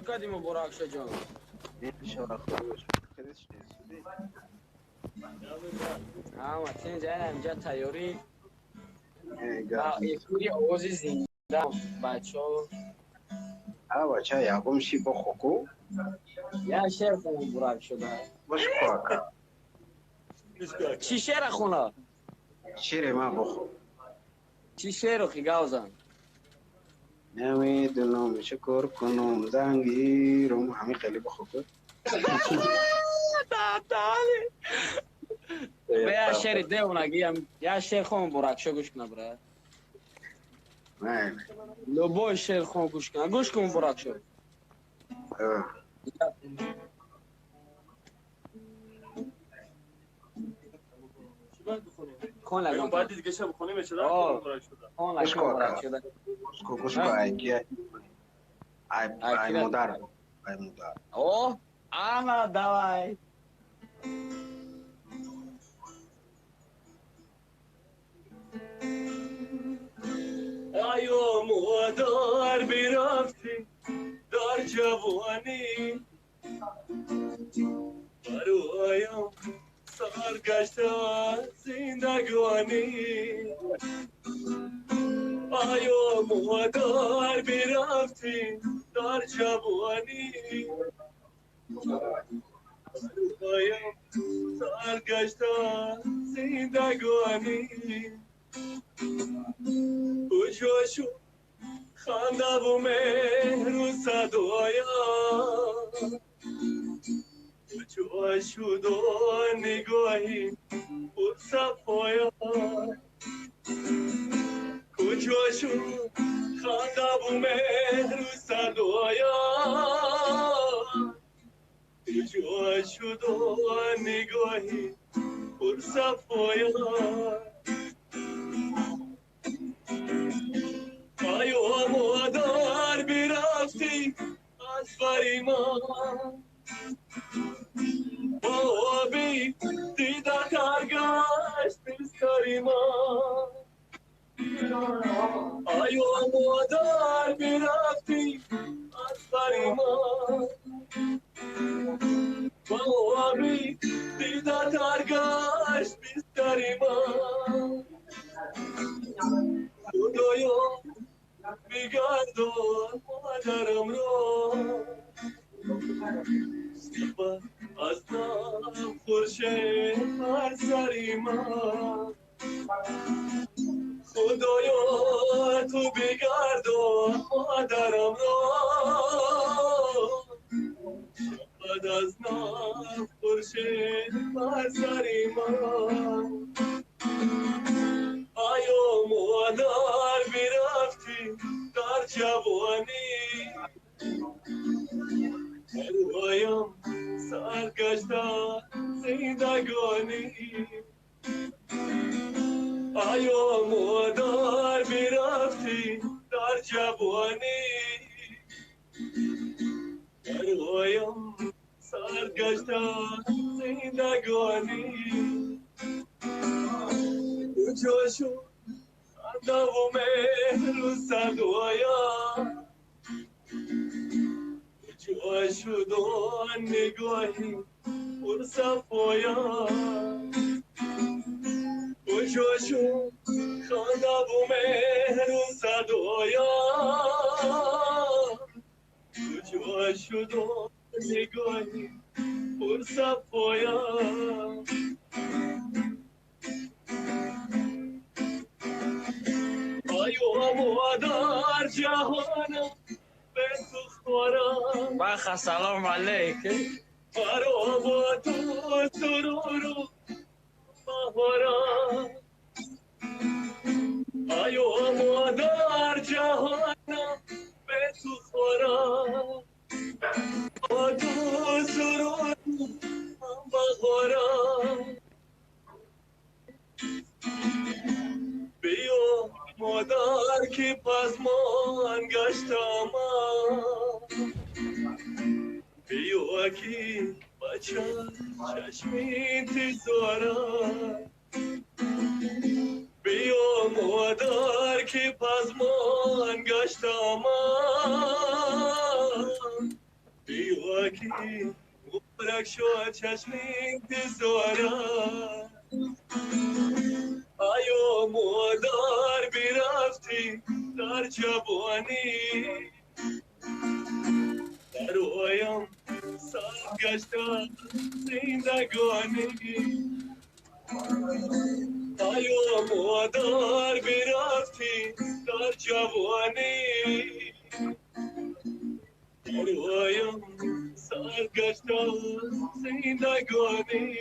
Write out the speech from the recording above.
Kadimo Burakşa canım. Ama sen canım ca tayori ba ekuri ozi zinda bacho بچه یکم شی بخوکو ya şer khuna Burakşa da. باش کواکا Çi şer khuna? شیر ما بخو Çi şer xigawzan. نمیدونم شکر کنم زنگیرم همین خیلی بخوکو Tatali. Ya şer de ona giyam. Ya şer khon Burakşa gush kna bra. نه Lobo şer khon gush kna. Gush kun Burakşa. Khon la. بعد دیگه شب خونه میشه آه. برای شده Khon la khon Burakşa da. گوش کو ایکی ای مدار ای مدار Oh, ama davay. آیا مادر برفتی در جوانی برایم سرگشته زندگانی آیا مادر برفتی در جوانی برایم سرگشته زندگانی کجا شد خنده و مهر و صدایا کجا شد آن نگاهی پر صفایا کجا شد خنده و مهر و صدایا کجا شد آن نگاهی پر صفایا آیا مادر برفتی از فریمان بابی دیده ترگشت بستری من آیا مادر برفتی از فریمان بابی دیده ترگشت بستری من خدایا بگردان مادرم را سپر از نم خورشید بر سری من خدایا تو بگردان مادرم را سپر از نم خورشید بر سری من آیا مادر برفتی در جوانی برایم سرگشته زندگانی آیا مادر برفتی در جوانی برایم سرگشته زندگانی کجا شد خنده و مهر و صدایا کجا شد آن نگاهی پر صفایا کجا شد خنده و مهر و صدایا کجا شد آن نگاهی پر صفایا آیا مادر جهانم به تو خورم Baha salam aleikum. برا با تو سرور و بهارم آیا مادر جهانم به تو خورم با تو سرور و بهارم بیا مادر که پزمان گشتم بیا که بچه چشمی تیزارم بیا مادر که پزمان گشتم پاکی مبارک شد چشمی تزارا آیا مادر برفتی در جوانی در رویم سرگشته زندگانی آیا مادر برفتی در جوانی در رویم سرگشته زندگانی